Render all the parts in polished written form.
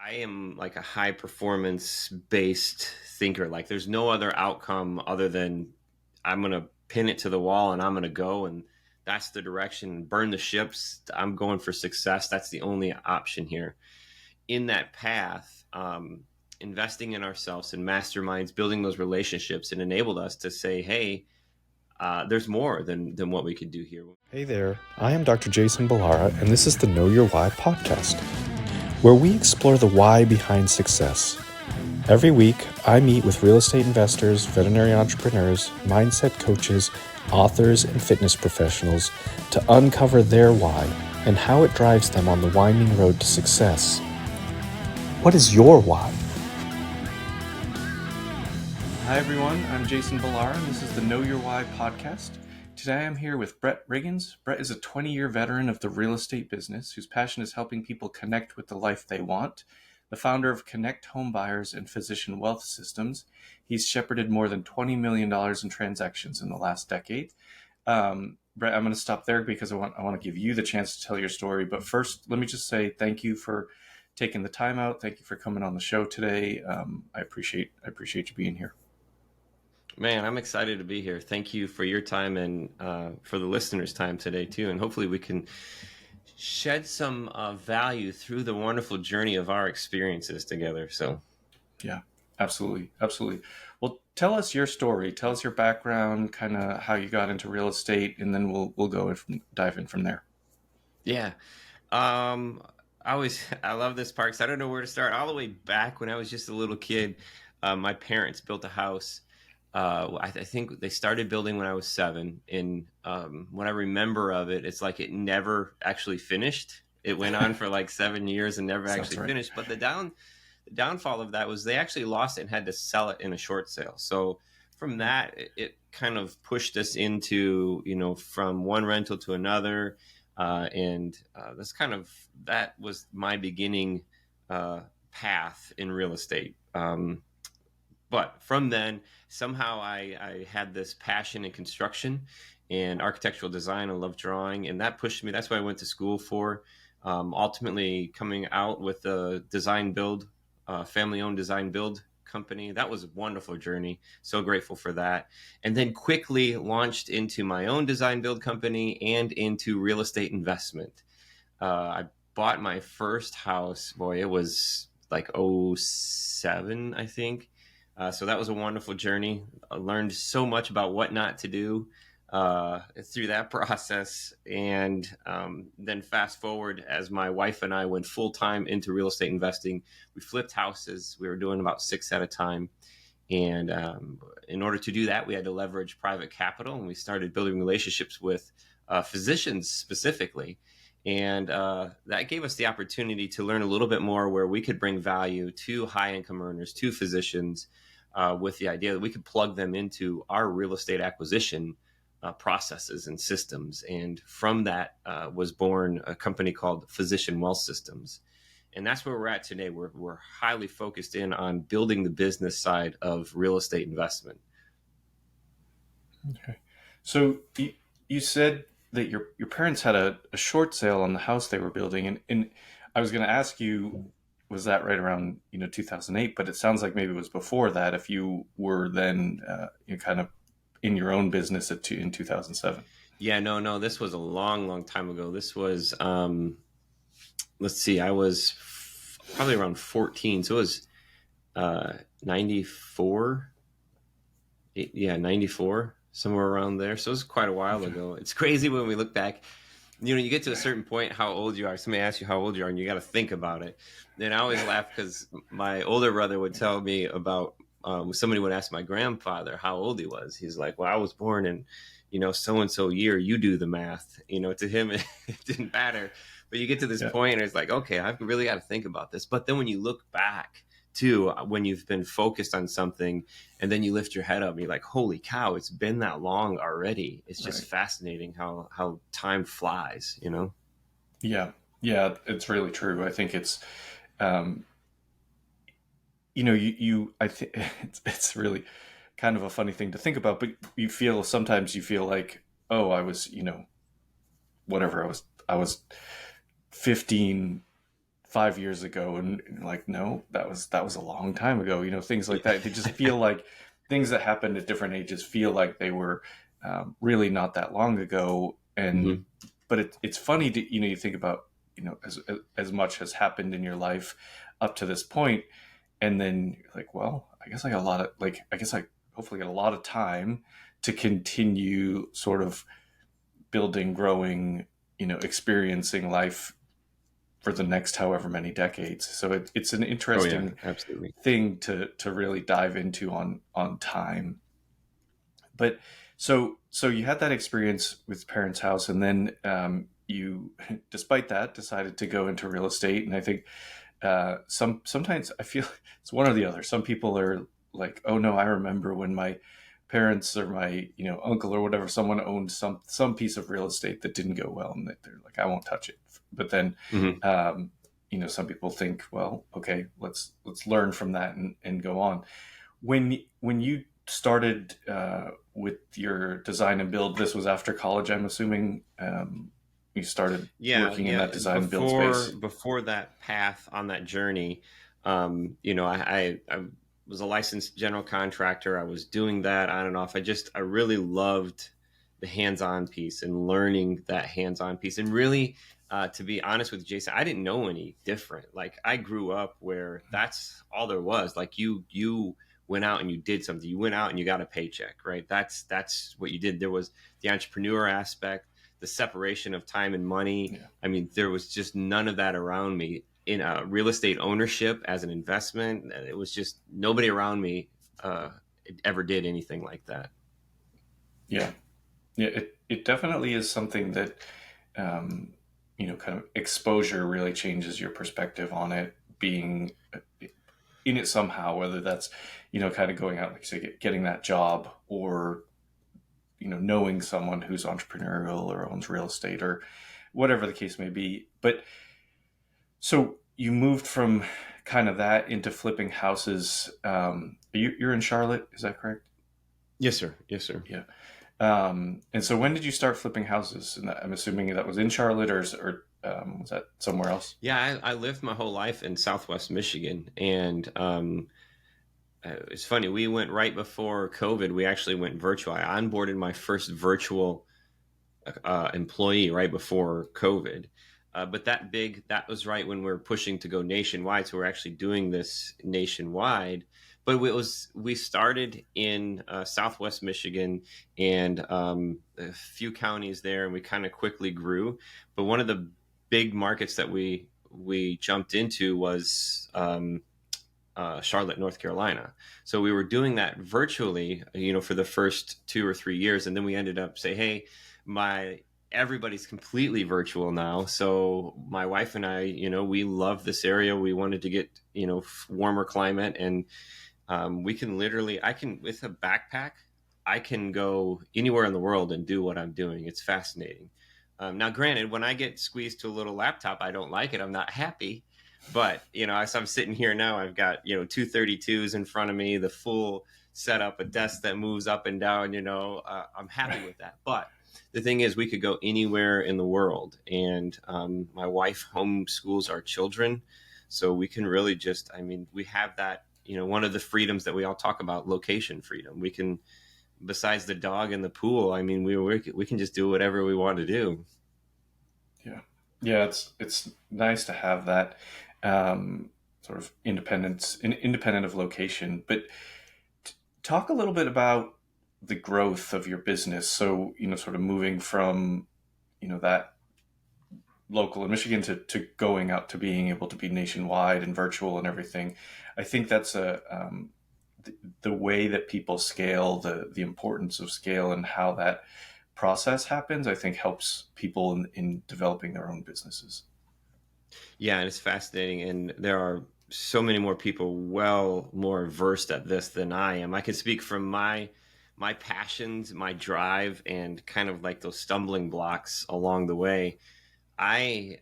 I am like a high performance based thinker. Like there's no other outcome other than I'm going to pin it to the wall and I'm going to go, and that's the direction. Burn the ships. I'm going for success. That's the only option here. In that path, investing in ourselves and masterminds, building those relationships, and enabled us to say, hey, there's more than what we could do here. Hey there, I am Dr. Jason Ballara, and this is the Know Your Why podcast, where we explore the why behind success. Every week, I meet with real estate investors, veterinary entrepreneurs, mindset coaches, authors, and fitness professionals to uncover their why and how it drives them on the winding road to success. What is your why? Hi everyone, I'm Jason Ballara, and this is the Know Your Why podcast. Today I'm here with Brett Riggins. Brett is a 20-year veteran of the real estate business whose passion is helping people connect with the life they want. The founder of Connect Home Buyers and Physician Wealth Systems, he's shepherded more than $20 million in transactions in the last decade. Brett, I'm going to stop there because I want to give you the chance to tell your story. But first, let me just say thank you for taking the time out. Thank you for coming on the show today. I appreciate you being here. Man, I'm excited to be here. Thank you for your time and for the listeners' time today too. And hopefully we can shed some value through the wonderful journey of our experiences together. So, yeah, absolutely. Well, tell us your story. Tell us your background, kind of how you got into real estate, and then we'll go and dive in from there. Yeah. I love this part because I don't know where to start. All the way back when I was just a little kid, my parents built a house. I think they started building when I was 7. And what I remember of it, it's like it never actually finished. It went on for like 7 years and never actually finished. But the downfall of that was they actually lost it and had to sell it in a short sale. So from that, it kind of pushed us into, from one rental to another. That was my beginning path in real estate. But from then, somehow I had this passion in construction and architectural design. I love drawing, and that pushed me. That's what I went to school for. Ultimately, coming out with a family-owned design build company. That was a wonderful journey. So grateful for that. And then quickly launched into my own design build company and into real estate investment. I bought my first house. Boy, it was like 2007, I think. So that was a wonderful journey. I learned so much about what not to do through that process. And then fast forward, as my wife and I went full time into real estate investing, we flipped houses. We were doing about 6 at a time. And in order to do that, we had to leverage private capital. And we started building relationships with physicians specifically. And that gave us the opportunity to learn a little bit more where we could bring value to high income earners, to physicians, with the idea that we could plug them into our real estate acquisition processes and systems. And from that was born a company called Physician Wealth Systems. And that's where we're at today. We're highly focused in on building the business side of real estate investment. Okay. So you said that your parents had a short sale on the house they were building. And I was going to ask you, was that right around 2008? But it sounds like maybe it was before that, if you were then kind of in your own business in 2007. Yeah, no, this was a long time ago. This was, let's see, I was probably around 14. So it was 94. Yeah, 94, somewhere around there. So it was quite a while ago. It's crazy when we look back. You get to a certain point, how old you are. Somebody asks you how old you are, and you got to think about it. Then I always laugh because my older brother would tell me about somebody would ask my grandfather how old he was. He's like, well, I was born in, so-and-so year. You do the math. To him, it didn't matter. But you get to this point, and it's like, okay, I've really got to think about this. But then when you look back to when you've been focused on something, and then you lift your head up and you're like, holy cow, it's been that long already. It's just fascinating how time flies, Yeah, it's really true. I think it's I think it's really kind of a funny thing to think about, but sometimes you feel like, oh, I was 15 5 years ago, and like, no, that was a long time ago. Things like that. They just feel like things that happened at different ages feel like they were really not that long ago. And Hmm. but it's funny to you think about as much has happened in your life up to this point, and then you're like, well, I guess I guess I hopefully get a lot of time to continue sort of building, growing, experiencing life for the next however many decades. So it's an Oh yeah, interesting absolutely. thing to really dive into on time. But so you had that experience with parents' house, and then you, despite that, decided to go into real estate. And I think sometimes I feel it's one or the other. Some people are like, "Oh no, I remember when my parents or my uncle or whatever, someone owned some piece of real estate that didn't go well, and they're like, I won't touch it." But then, Hmm. um, some people think, well, okay, let's learn from that and go on. When you started with your design and build, this was after college, I'm assuming. You started Yeah, working in that yeah. design and build space. Before that path on that journey, I was a licensed general contractor. I was doing that on and off. I really loved the hands-on piece and learning that hands-on piece. And really, to be honest with you, Jason, I didn't know any different. Like I grew up where that's all there was. Like you went out and you did something. You went out and you got a paycheck, right? That's what you did. There was the entrepreneur aspect, the separation of time and money. Yeah. I mean, there was just none of that around me. In real estate ownership as an investment, it was just nobody around me ever did anything like that. Yeah. Yeah, it definitely is something that, um, kind of exposure really changes your perspective on it, being in it somehow, whether that's, kind of going out, like say, getting that job, or, knowing someone who's entrepreneurial or owns real estate or whatever the case may be. But so you moved from kind of that into flipping houses. You're in Charlotte, is that correct? Yes, sir. Yes, sir. Yeah. And so when did you start flipping houses? And I'm assuming that was in Charlotte, or was that somewhere else? Yeah, I lived my whole life in Southwest Michigan, and it's funny. We went right before COVID. We actually went virtual. I onboarded my first virtual employee right before COVID. But that was right when we were pushing to go nationwide. So we're actually doing this nationwide. But we started in Southwest Michigan and a few counties there, and we kind of quickly grew. But one of the big markets that we jumped into was Charlotte, North Carolina. So we were doing that virtually, for the first 2 or 3 years, and then we ended up say, hey, my everybody's completely virtual now. So my wife and I, we love this area. We wanted to get warmer climate, and we can literally, I can with a backpack, I can go anywhere in the world and do what I'm doing. It's fascinating. Now, granted, when I get squeezed to a little laptop, I don't like it. I'm not happy. But, as I'm sitting here now, I've got, 232s in front of me, the full setup, a desk that moves up and down, I'm happy with that. But the thing is, we could go anywhere in the world. And my wife homeschools our children. So we can really just, I mean, we have that, one of the freedoms that we all talk about, location freedom. We can, besides the dog and the pool, I mean, we can just do whatever we want to do. Yeah. Yeah, it's nice to have that sort of independence, independent of location. But talk a little bit about the growth of your business. So, sort of moving from, that local in Michigan to going out to being able to be nationwide and virtual and everything. I think that's the way that people scale, the importance of scale and how that process happens, I think helps people in developing their own businesses. Yeah, and it's fascinating. And there are so many more people well more versed at this than I am. I can speak from my passions, my drive, and kind of like those stumbling blocks along the way. I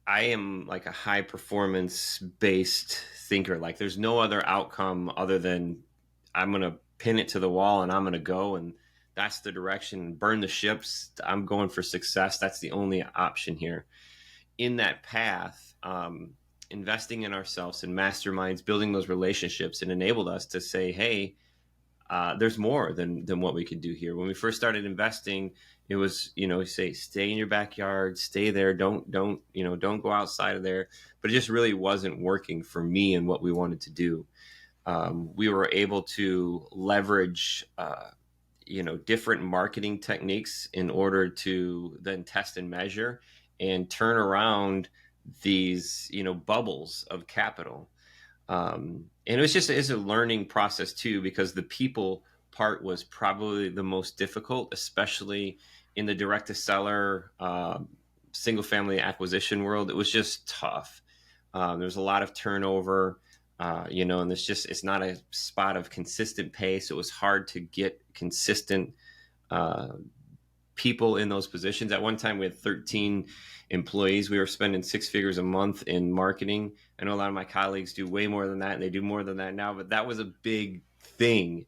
I am like a high performance based thinker. Like there's no other outcome other than I'm gonna pin it to the wall and I'm gonna go, and that's the direction. Burn the ships. I'm going for success. That's the only option here. in that path, investing in ourselves and masterminds, building those relationships, and enabled us to say, hey, there's more than what we could do here. When we first started investing, it was, say, stay in your backyard, stay there, don't go outside of there. But it just really wasn't working for me and what we wanted to do. We were able to leverage, different marketing techniques in order to then test and measure and turn around these, bubbles of capital. And it's a learning process too, because the people part was probably the most difficult, especially in the direct to seller, single family acquisition world. It was just tough. There's a lot of turnover, and it's not a spot of consistent pace. It was hard to get consistent uh, people in those positions. At one time, we had 13 employees. We were spending six figures a month in marketing. I know a lot of my colleagues do way more than that, and they do more than that now, but that was a big thing,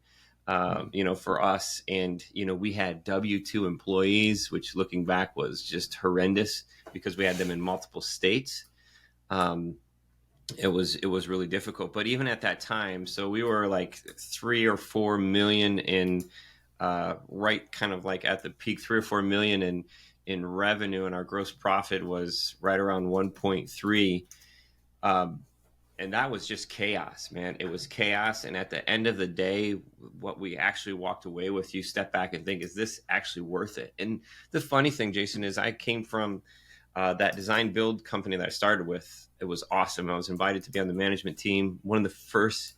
for us. And, we had W-2 employees, which looking back was just horrendous because we had them in multiple states. It was really difficult. But even at that time, so we were like 3 or 4 million in right kind of like at the peak, 3 or 4 million in revenue, and our gross profit was right around 1.3. And that was just chaos, man. It was chaos. And at the end of the day, what we actually walked away with, you step back and think, is this actually worth it? And the funny thing, Jason, is I came from that design build company that I started with. It was awesome. I was invited to be on the management team. One of the first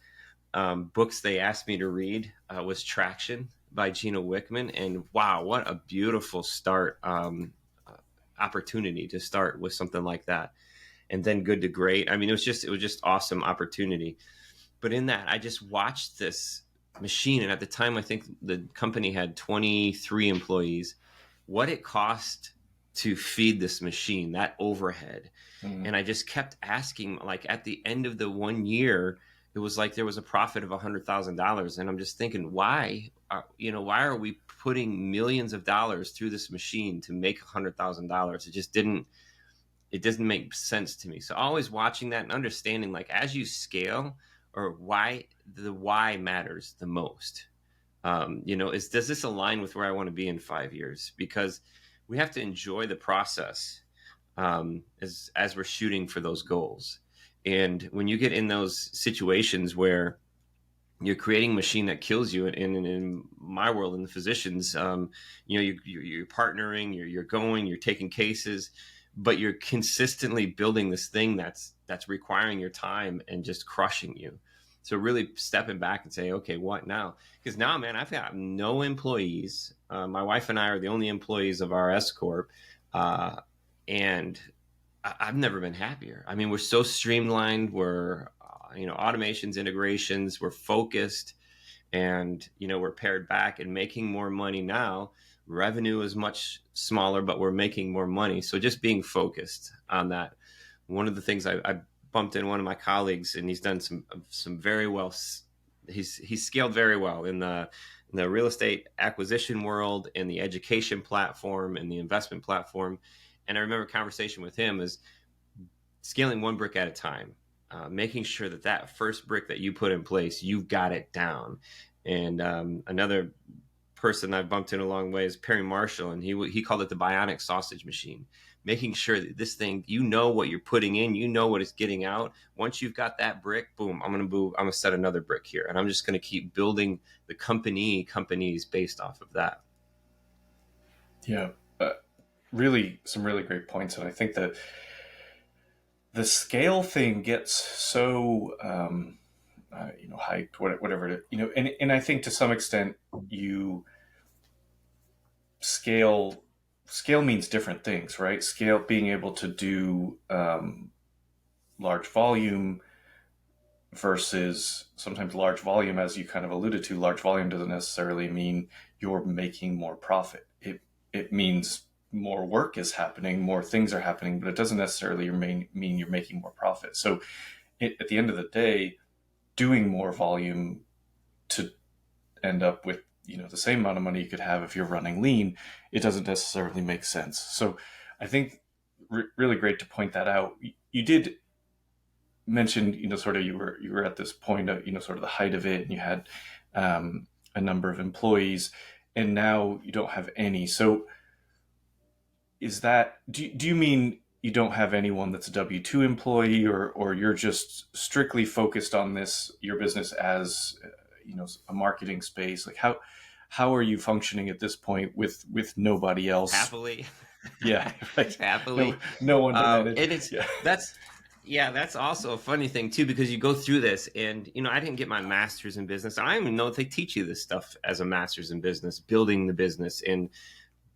books they asked me to read was Traction by Gino Wickman. And wow, what a beautiful start, opportunity to start with something like that. And then Good to Great. I mean, it was just awesome opportunity. But in that, I just watched this machine. And at the time, I think the company had 23 employees. What it cost to feed this machine, that overhead. Mm-hmm. And I just kept asking, like at the end of the 1 year, it was like there was a profit of $100,000. And I'm just thinking, why are we putting millions of dollars through this machine to make $100,000? It doesn't make sense to me. So always watching that and understanding, like, as you scale, or why matters the most. Does this align with where I want to be in 5 years? Because we have to enjoy the process as we're shooting for those goals. And when you get in those situations where you're creating a machine that kills you, and in my world, in the physicians, you're partnering, you're taking cases, but you're consistently building this thing that's requiring your time and just crushing you. So really stepping back and say, okay, what now? Because now, man, I've got no employees. My wife and I are the only employees of our S Corp. And I've never been happier. I mean, we're so streamlined. We're, automations, integrations, we're focused, and, we're pared back and making more money now. Revenue is much smaller, but we're making more money. So just being focused on that. One of the things I bumped in one of my colleagues, and he's done some very well. He's scaled very well in the real estate acquisition world, in the education platform, and the investment platform. And I remember a conversation with him is scaling one brick at a time, making sure that first brick that you put in place, you've got it down. And another person I bumped in along the way is Perry Marshall, and he called it the bionic sausage machine. Making sure that this thing, what you're putting in, what it's getting out. Once you've got that brick, boom, I'm gonna set another brick here, and I'm just gonna keep building the companies based off of that. Yeah, really, some really great points, and I think that the scale thing gets so hyped, whatever it is, and I think to some extent you scale means different things, right? Scale, being able to do large volume versus sometimes large volume, as you kind of alluded to. Large volume doesn't necessarily mean you're making more profit. It means more work is happening, more things are happening, but it doesn't necessarily mean you're making more profit. So at the end of the day, doing more volume to end up with the same amount of money you could have if you're running lean, it doesn't necessarily make sense. So I think really great to point that out. You did mention, sort of you were at this point of, sort of the height of it, and you had a number of employees, and now you don't have any. So is that, do you mean you don't have anyone that's a W-2 employee, or you're just strictly focused on this, your business as, a marketing space? Like how are you functioning at this point with nobody else? Happily. Yeah, right. Happily. No one to manage. And it's, Yeah. that's also a funny thing too, because you go through this and, I didn't get my master's in business. I don't even know if they teach you this stuff as a master's in business, building the business, and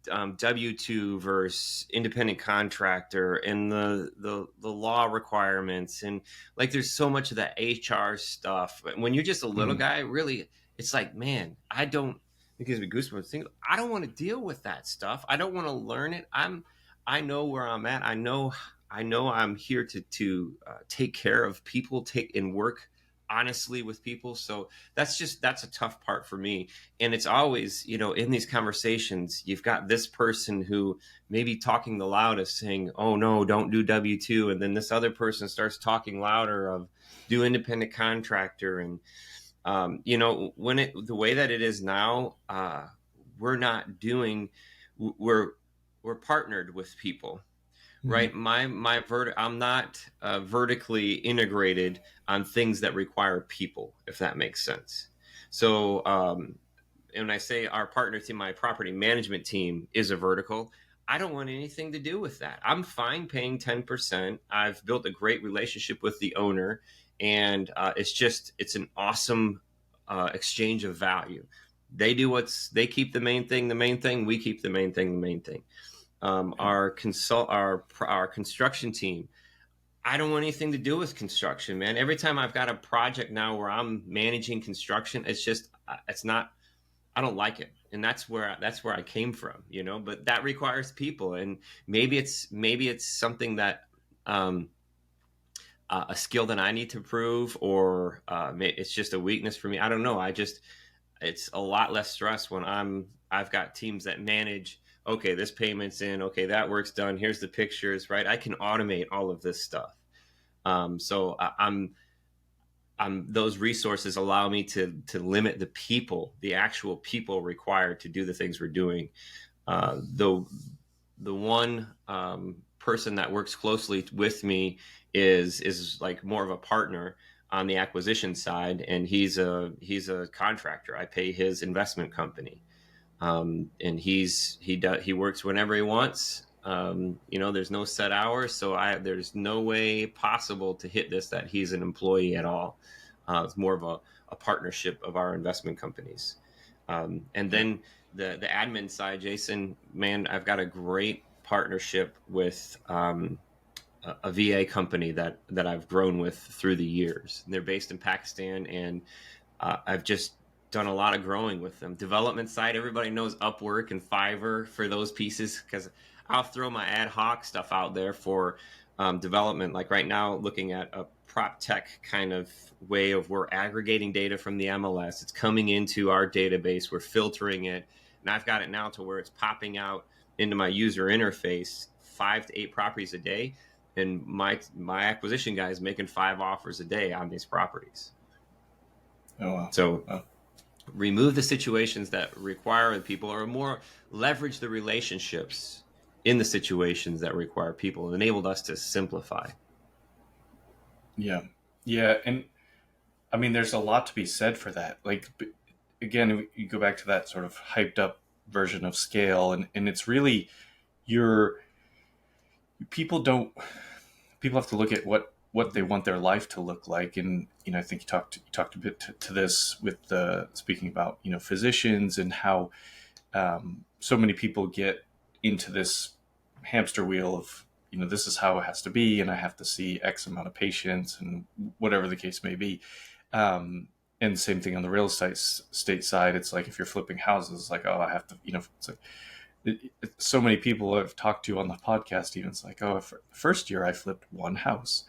W-2 versus independent contractor, and the law requirements, and like there's so much of that HR stuff. When you're just a little guy, really, it's like, man, I don't. It gives me goosebumps. I don't want to deal with that stuff. I don't want to learn it. I know where I'm at. I know I'm here to take care of people, take and work honestly with people. So that's a tough part for me. And it's always, in these conversations, you've got this person who may be talking the loudest, saying, oh no, don't do W-2. And then this other person starts talking louder of do independent contractor. And, the way that it is now, we're partnered with people. Right. I'm not vertically integrated on things that require people, if that makes sense. So, and when I say our partner team, my property management team is a vertical, I don't want anything to do with that. I'm fine paying 10%. I've built a great relationship with the owner, and it's an awesome exchange of value. They keep the main thing, we keep the main thing. Our construction team, I don't want anything to do with construction, man. Every time I've got a project now where I'm managing construction, it's not, I don't like it. And that's where I came from, but that requires people. And maybe it's something that, a skill that I need to prove, or it's just a weakness for me. I don't know. It's a lot less stress when I've got teams that manage, okay, this payment's in, okay, that work's done, here's the pictures, right? I can automate all of this stuff. So those resources allow me to limit the actual people required to do the things we're doing. The one person that works closely with me is like more of a partner on the acquisition side, and he's a contractor. I pay his investment company. And he works whenever he wants. There's no set hours, so there's no way possible to hit this that he's an employee at all. It's more of a partnership of our investment companies. And then the admin side, Jason, man, I've got a great partnership with a VA company that I've grown with through the years. They're based in Pakistan, and I've just done a lot of growing with them. Development side, everybody knows Upwork and Fiverr for those pieces, because I'll throw my ad hoc stuff out there for development. Like right now, looking at a prop tech kind of way of, we're aggregating data from the MLS. It's coming into our database. We're filtering it. And I've got it now to where it's popping out into my user interface 5 to 8 properties a day. And my acquisition guy is making 5 offers a day on these properties. Oh, wow. So remove the situations that require people, or more leverage the relationships in the situations that require people. It enabled us to simplify. Yeah. And I mean, there's a lot to be said for that. Like, again, you go back to that sort of hyped up version of scale, and it's really people have to look at what they want their life to look like. And, I think you talked a bit to this with speaking about, physicians, and how so many people get into this hamster wheel of, this is how it has to be, and I have to see X amount of patients, and whatever the case may be. And same thing on the real estate side. It's like, if you're flipping houses, it's like, oh, I have to, it's like, so many people I've talked to on the podcast, even, it's like, oh, first year I flipped 1 house,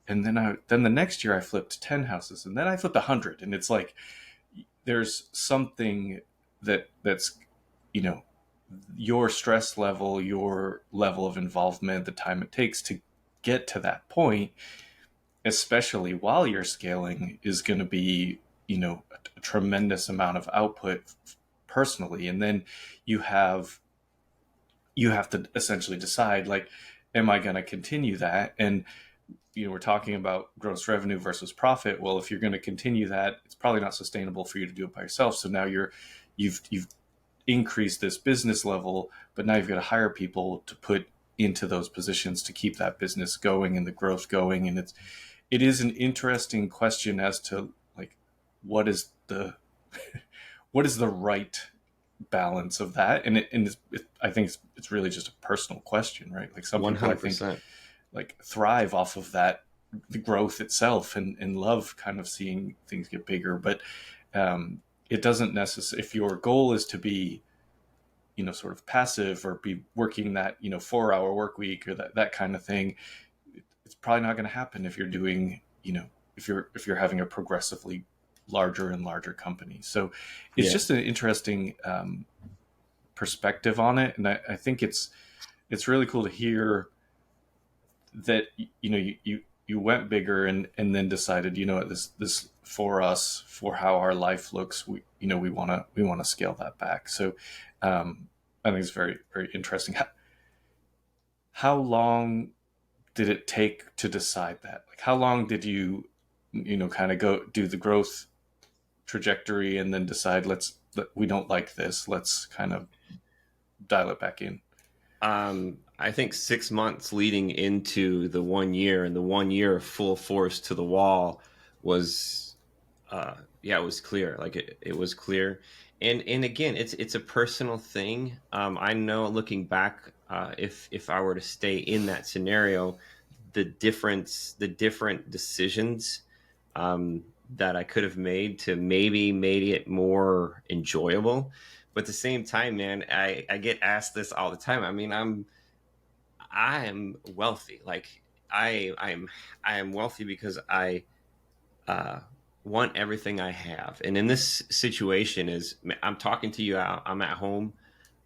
and then the next year I flipped 10 houses, and then I flipped 100. And it's like, there's something that's, your stress level, your level of involvement, the time it takes to get to that point, especially while you're scaling, is going to be, a tremendous amount of output personally. And then you have to essentially decide, like, am I going to continue that? And we're talking about gross revenue versus profit. Well, if you're going to continue that, it's probably not sustainable for you to do it by yourself. So now you've increased this business level, but now you've got to hire people to put into those positions to keep that business going and the growth going. And it is an interesting question as to, like, what is the what is the right balance of that. I think it's really just a personal question, right? Like, some people, I think, 100%. like, thrive off of that, the growth itself, and love kind of seeing things get bigger. But it doesn't necessarily, if your goal is to be, sort of passive, or be working that, 4-hour work week, or that kind of thing, it's probably not going to happen if you're doing, if you're having a progressively larger and larger company. So it's Yeah. just an interesting perspective on it. And I think it's really cool to hear that, you went bigger, and then decided, this for us, for how our life looks, we want to scale that back. So I think it's very, very interesting. How long did it take to decide that? Like, how long did you, kind of go do the growth trajectory, and then decide, we don't like this, let's kind of dial it back in? I think 6 months leading into the 1 year, and the 1 year full force to the wall was, yeah, it was clear. Like, it was clear. And again, it's a personal thing. I know, looking back, if I were to stay in that scenario, the different decisions, um, that I could have made to maybe made it more enjoyable. But at the same time, man, I get asked this all the time. I mean, I am wealthy. Like, I am wealthy because I, uh, want everything I have. And in this situation, I'm talking to you out. I'm at home.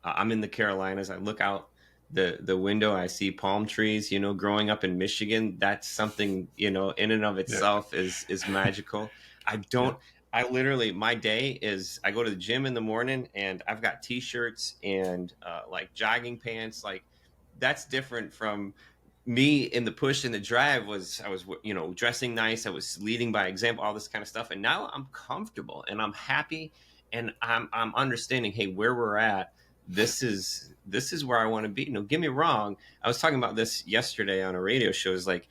I'm in the Carolinas. I look out the window. I see palm trees. Growing up in Michigan, that's something, in and of Yeah. itself is magical. I Yeah. don't. I literally, my day is, I go to the gym in the morning, and I've got t-shirts and, like, jogging pants. Like, that's different from me in the push and the drive. I was, dressing nice. I was leading by example, all this kind of stuff. And now I'm comfortable and I'm happy, and I'm understanding, hey, where we're at, this is where I want to be. No, get me wrong. I was talking about this yesterday on a radio show. Is like,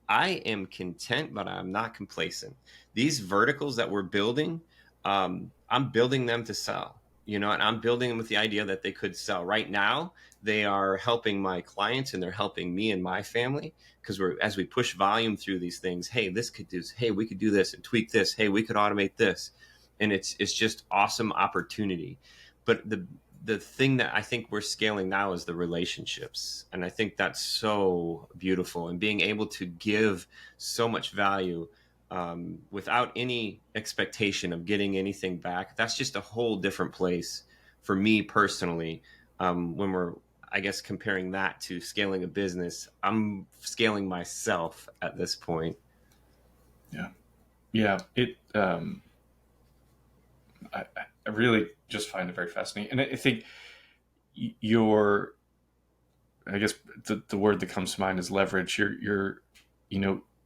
I am content, but I'm not complacent. These verticals that we're building, I'm building them to sell, and I'm building them with the idea that they could sell. Right now, they are helping my clients, and they're helping me and my family, because as we push volume through these things, hey, this could do, hey, we could do this and tweak this, hey, we could automate this, and it's just awesome opportunity. But the thing that I think we're scaling now is the relationships. And I think that's so beautiful, and being able to give so much value, without any expectation of getting anything back. That's just a whole different place for me personally. When we're, I guess, comparing that to scaling a business, I'm scaling myself at this point. Yeah. Yeah. I really just find it very fascinating. And I think your, I guess the word that comes to mind is leverage. You're,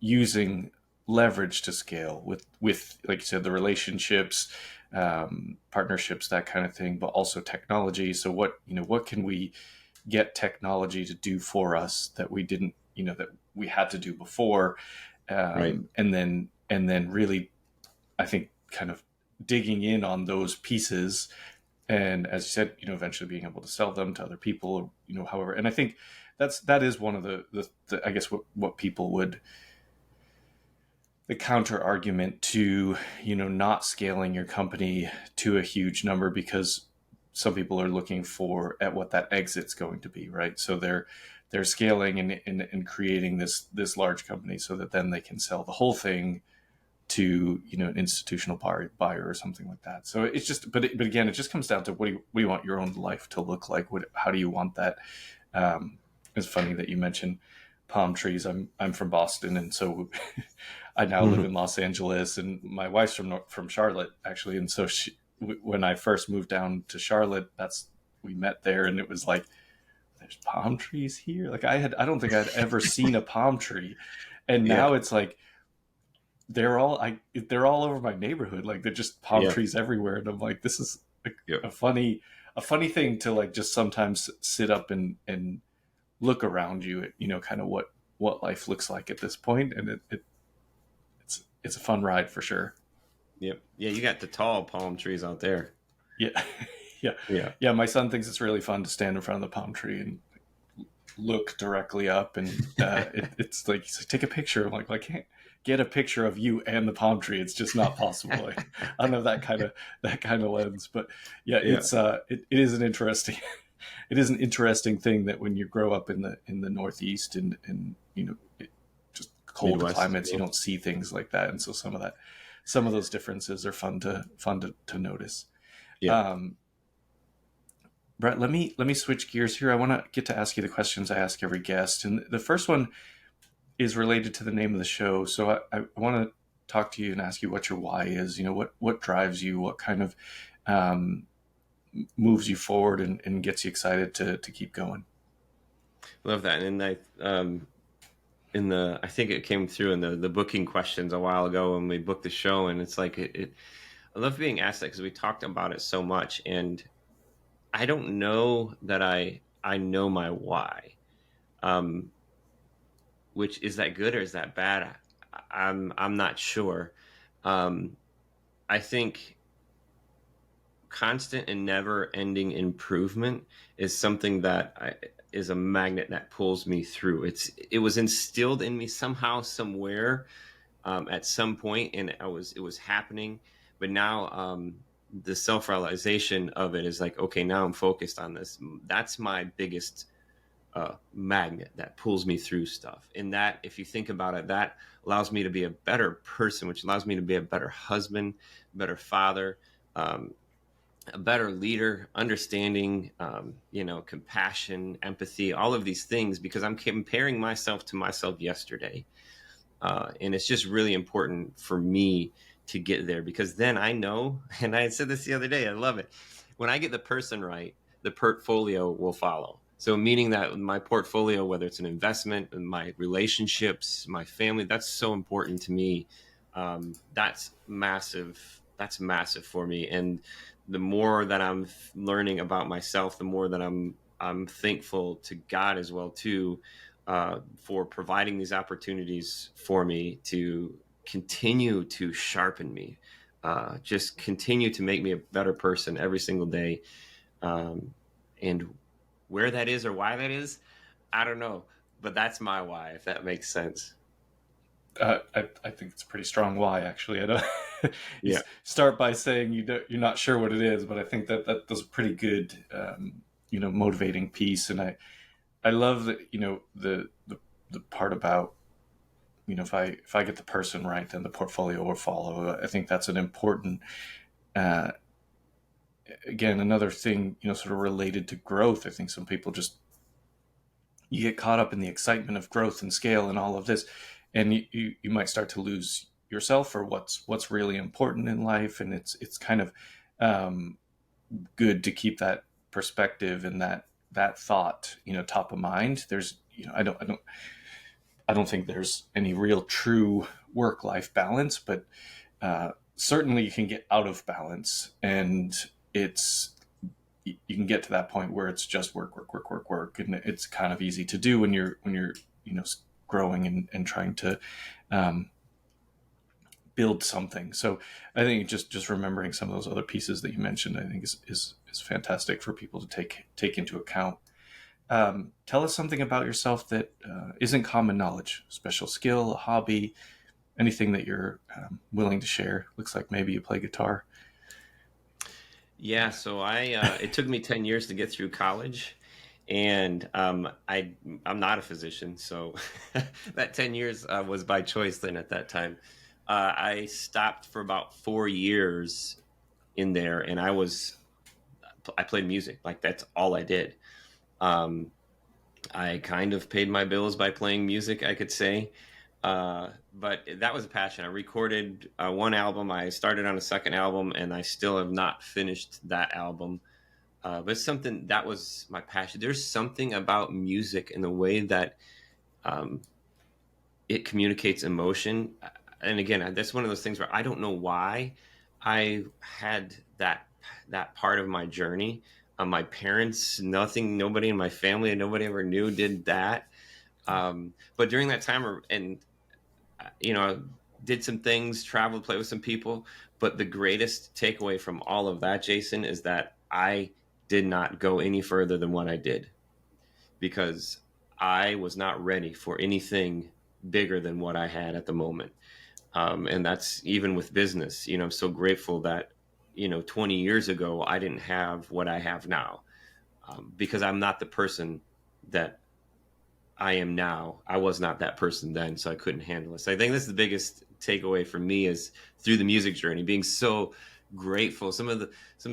using leverage to scale with, like you said, the relationships, partnerships, that kind of thing, but also technology. So what can we get technology to do for us that we didn't, that we had to do before? Right. And then really, I think, kind of digging in on those pieces, and, as you said, eventually being able to sell them to other people, however. And I think that is one of the I guess what people would, the counter argument to, not scaling your company to a huge number, because some people are looking for at what that exit's going to be, right? So they're scaling and creating this large company so that then they can sell the whole thing to, an institutional buyer or something like that. So it's just, but again, it just comes down to what do you want your own life to look like? How do you want that? It's funny that you mentioned palm trees. I'm from Boston, and so I now live in Los Angeles, and my wife's from Charlotte actually, and so when I first moved down to Charlotte, we met there, and it was like, there's palm trees here. Like I don't think I'd ever seen a palm tree, and Yeah. now it's like they're all over my neighborhood. Like they're just palm Yeah. trees everywhere, and I'm like, this is Yeah. a funny thing to like just sometimes sit up and look around you at, kind of what life looks like at this point, and it's a fun ride for sure. Yep. Yeah. You got the tall palm trees out there. Yeah. Yeah. Yeah. Yeah. My son thinks it's really fun to stand in front of the palm tree and look directly up, and it's like, he's like, take a picture. I'm like, well, I can't get a picture of you and the palm tree. It's just not possible. Like, I don't have that kind of lens, but yeah, Yeah. it is an interesting it is an interesting thing that when you grow up in the Northeast and just cold Midwest. climates, Yeah. you don't see things like that, and so some of those differences are fun to notice. Yeah. Brett, let me switch gears here. I want to get to ask you the questions I ask every guest, and the first one is related to the name of the show. So I want to talk to you and ask you what your why is. What drives you, what kind of moves you forward and gets you excited to keep going. Love that. And I think it came through in the booking questions a while ago when we booked the show, and it's like I love being asked that because we talked about it so much, and I don't know that I know my why. Which, is that good or is that bad? I'm not sure. I think constant and never ending improvement is something that is a magnet that pulls me through. It was instilled in me somehow, somewhere, at some point, and it was happening. But now, the self-realization of it is like, okay, now I'm focused on this. That's my biggest magnet that pulls me through stuff. And that, if you think about it, that allows me to be a better person, which allows me to be a better husband, better father, a better leader, understanding, compassion, empathy, all of these things, because I'm comparing myself to myself yesterday. And it's just really important for me to get there, because then I know, and I said this the other day, I love it. When I get the person right, the portfolio will follow. So meaning that my portfolio, whether it's an investment, my relationships, my family, that's so important to me. That's massive. That's massive for me. And the more that I'm learning about myself, the more that I'm thankful to God as well too, for providing these opportunities for me to continue to sharpen me, just continue to make me a better person every single day. And where that is or why that is, I don't know, but that's my why, if that makes sense. I think it's a pretty strong why, actually. I don't. You Yeah. start by saying you're not sure what it is, but I think that does a pretty good, motivating piece. And I love that, the part about, if I get the person right, then the portfolio will follow. I think that's an important, again, another thing, sort of related to growth. I think some people you get caught up in the excitement of growth and scale and all of this, and you might start to lose yourself or what's really important in life. And it's kind of good to keep that perspective and that thought, top of mind. There's, I don't think there's any real true work-life balance, but certainly you can get out of balance, and you can get to that point where it's just work, and it's kind of easy to do when you're growing and trying to build something. So I think just remembering some of those other pieces that you mentioned, I think is fantastic for people to take into account. Tell us something about yourself that isn't common knowledge, special skill, a hobby, anything that you're willing to share. Looks like maybe you play guitar. Yeah, so it took me 10 years to get through college, and I'm not a physician, so that 10 years was by choice then at that time. I stopped for about 4 years in there, and I played music. Like that's all I did. Um, I kind of paid my bills by playing music, I could say. But that was a passion. I recorded one album. I started on a second album, and I still have not finished that album. But it's something that was my passion. There's something about music and the way that um, it communicates emotion. And again, that's one of those things where I don't know why I had that part of my journey. My parents, nobody in my family, and nobody ever knew did that. But during that time, and did some things, traveled, played with some people. But the greatest takeaway from all of that, Jason, is that I did not go any further than what I did because I was not ready for anything bigger than what I had at the moment. And that's even with business. I'm so grateful that, 20 years ago, I didn't have what I have now because I'm not the person that I am now. I was not that person then, so I couldn't handle it. So I think this is the biggest takeaway for me is through the music journey, being so grateful. Some of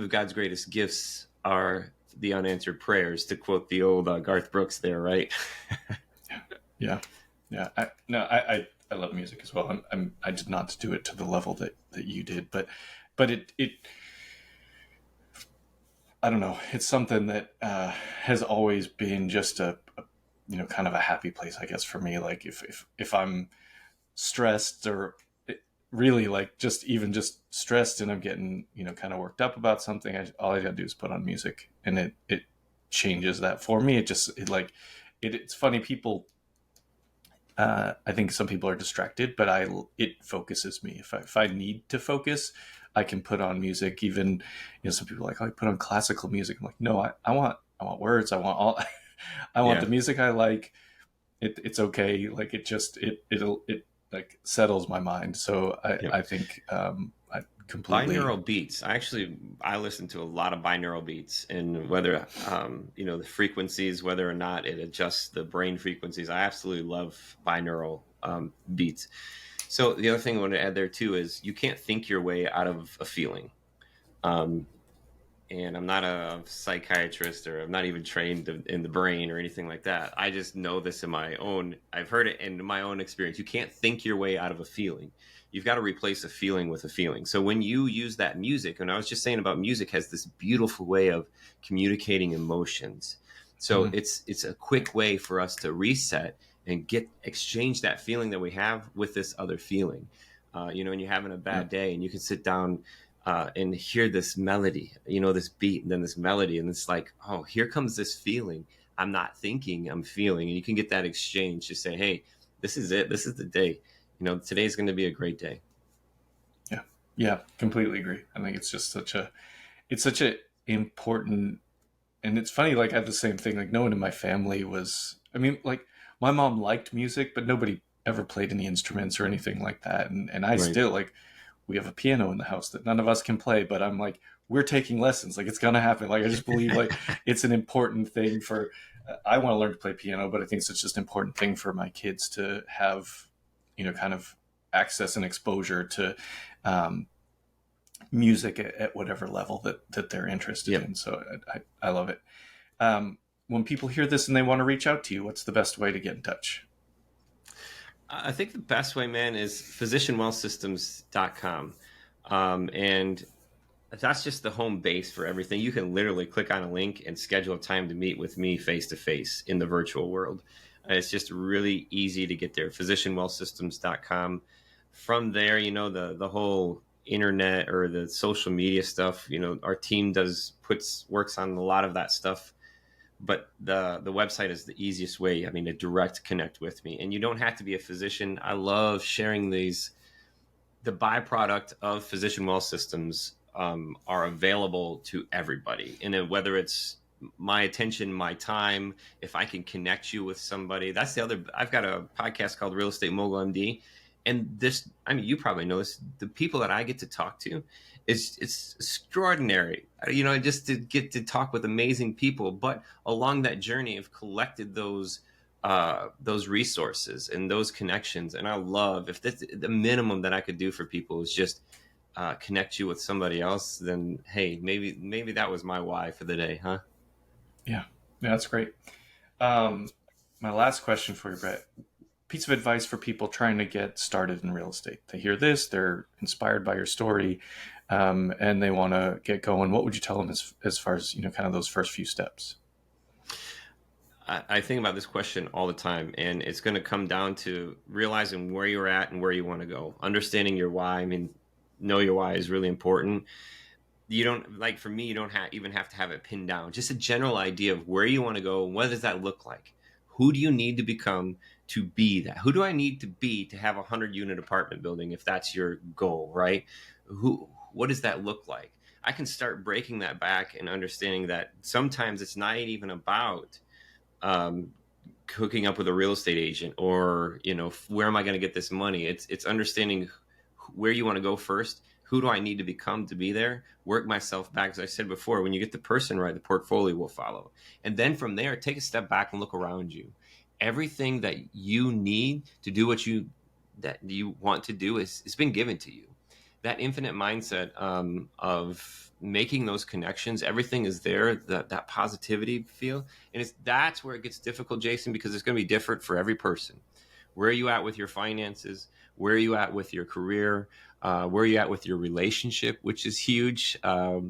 God's greatest gifts are the unanswered prayers, to quote the old Garth Brooks there, right? Yeah. Yeah. I love music as well. I did not do it to the level that you did, but it I don't know. It's something that has always been just a kind of a happy place, I guess, for me. Like if I'm stressed or really like just stressed and I'm getting, kind of worked up about something, all I gotta do is put on music and it changes that for me. It's funny. People, I think some people are distracted, but it focuses me. If I need to focus, I can put on music. Even, some people are like, oh, I put on classical music. I'm like, no, I want words. I want all, I want Yeah. the music I like. It's okay. Like it like settles my mind. So Yeah. I think I completely. Binaural beats. I listen to a lot of binaural beats, and whether the frequencies, whether or not it adjusts the brain frequencies, I absolutely love binaural beats. So the other thing I want to add there too is you can't think your way out of a feeling. Um, and I'm not a psychiatrist, or I'm not even trained in the brain or anything like that. I just know this I've heard it in my own experience. You can't think your way out of a feeling. You've got to replace a feeling with a feeling. So when you use that music, and I was just saying about music has this beautiful way of communicating emotions. So Mhm. it's a quick way for us to reset and exchange that feeling that we have with this other feeling. And you're having a Yeah. bad day and you can sit down and hear this melody, this beat, and then this melody, and it's like, oh, here comes this feeling. I'm not thinking, I'm feeling, and you can get that exchange to say, hey, this is it. This is the day. Today's going to be a great day. Yeah. Yeah. Completely agree. I think it's such a important, and it's funny. Like I have the same thing. Like no one in my family was. I mean, like my mom liked music, but nobody ever played any instruments or anything like that. And I Right. still like we have a piano in the house that none of us can play, but I'm like we're taking lessons. Like it's gonna happen. Like I just believe like it's an important thing for. I want to learn to play piano, but I think it's just an important thing for my kids to have, kind of access and exposure to um, music at whatever level that they're interested Yep. in. So I love it. When people hear this and they want to reach out to you, what's the best way to get in touch? I think the best way, man, is physicianwellsystems.com. And that's just the home base for everything. You can literally click on a link and schedule a time to meet with me face to face in the virtual world. It's just really easy to get there. Physicianwellsystems.com. From there, the whole internet or the social media stuff, our team works on a lot of that stuff. But the website is the easiest way, I mean, to direct connect with me. And you don't have to be a physician. I love sharing the byproduct of physician well systems are available to everybody. And whether it's my attention, my time, if I can connect you with somebody, that's the other. I've got a podcast called Real Estate Mogul MD. And this, I mean, you probably know this, the people that I get to talk to it's extraordinary. Just to get to talk with amazing people. But along that journey, I've collected those those resources and those connections. And I love, if that's the minimum that I could do for people is just connect you with somebody else, then hey, maybe that was my why for the day, huh? Yeah, that's great. My last question for you, Brett. Piece of advice for people trying to get started in real estate. They hear this, they're inspired by your story, and they want to get going. What would you tell them as far as, kind of those first few steps? I think about this question all the time, and it's going to come down to realizing where you're at and where you want to go. Understanding your why. I mean, know your why is really important. You don't, like for me, you don't even have to have it pinned down. Just a general idea of where you want to go. What does that look like? Who do you need to become to be that? Who do I need to be to have a 100-unit apartment building if that's your goal, right? What does that look like? I can start breaking that back and understanding that sometimes it's not even about hooking up with a real estate agent or, where am I going to get this money? It's understanding where you want to go first. Who do I need to become to be there? Work myself back. As I said before, when you get the person right, the portfolio will follow. And then from there, take a step back and look around you. Everything that you need to do what you want to do it's been given to you. That infinite mindset of making those connections, everything is there, that positivity feel. And that's where it gets difficult, Jason, because it's going to be different for every person. Where are you at with your finances? Where are you at with your career? Where are you at with your relationship, which is huge,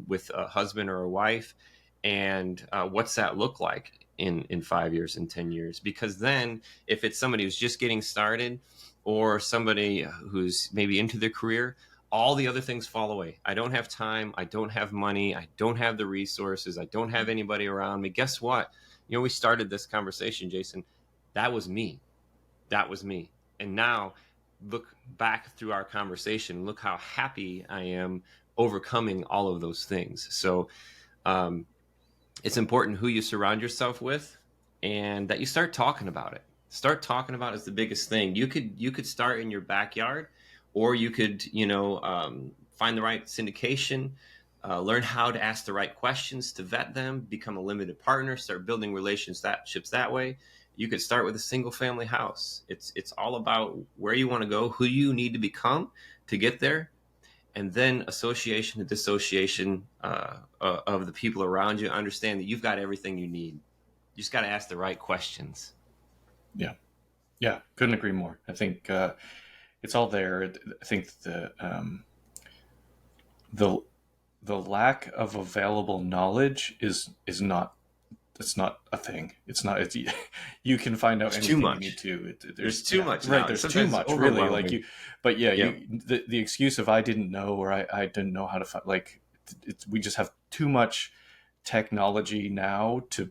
with a husband or a wife? And what's that look like in 5 years and 10 years? Because then if it's somebody who's just getting started or somebody who's maybe into their career, all the other things fall away. I don't have time. I don't have money. I don't have the resources. I don't have anybody around me. Guess what? We started this conversation, Jason. That was me. And now look back through our conversation. Look how happy I am overcoming all of those things. So it's important who you surround yourself with and that you start talking about it. Start talking about it is the biggest thing. You could start in your backyard, or you could, find the right syndication, learn how to ask the right questions to vet them, become a limited partner, start building relationships that way. You could start with a single family house. It's all about where you want to go, who you need to become to get there, and then association and dissociation of the people around you. Understand that you've got everything you need. You just got to ask the right questions. Yeah, couldn't agree more. I think it's all there. I think the lack of available knowledge is not. It's not a thing. It's not. It's you can find out anything you need to. There's too much. Right. Now. There's Sometimes too much. Really. Like you. But yeah. The excuse of I didn't know or I didn't know how to find. Like we just have too much technology now to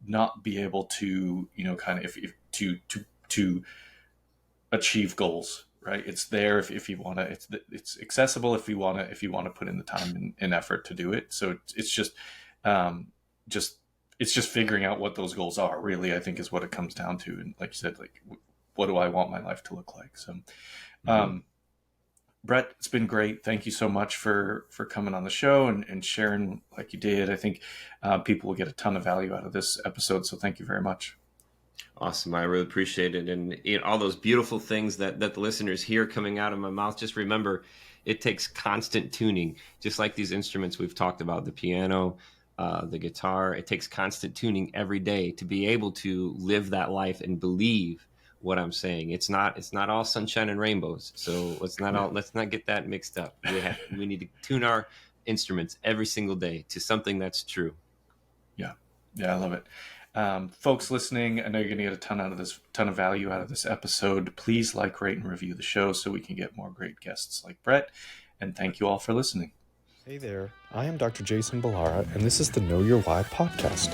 not be able to kind of to achieve goals. Right. It's there if you want to. It's accessible if you want to put in the time and effort to do it. So it's just it's just figuring out what those goals are, really, I think is what it comes down to. And like you said, like, what do I want my life to look like? So, Brett, it's been great. Thank you so much for coming on the show and sharing like you did. I think people will get a ton of value out of this episode. So thank you very much. Awesome. I really appreciate it. And all those beautiful things that the listeners hear coming out of my mouth, just remember, it takes constant tuning, just like these instruments we've talked about, the piano, the guitar. It takes constant tuning every day to be able to live that life and believe what I'm saying. It's not all sunshine and rainbows. So let's not get that mixed up. We need to tune our instruments every single day to something that's true. Yeah, I love it. Folks listening, I know you're going to get a ton of value out of this episode. Please like, rate, and review the show so we can get more great guests like Brett. And thank you all for listening. Hey there, I am Dr. Jason Ballara, and this is the Know Your Why podcast,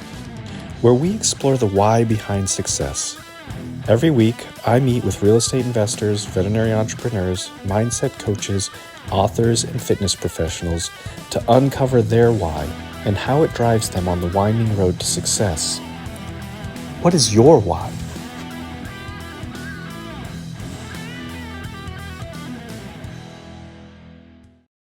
where we explore the why behind success. Every week, I meet with real estate investors, veterinary entrepreneurs, mindset coaches, authors, and fitness professionals to uncover their why and how it drives them on the winding road to success. What is your why?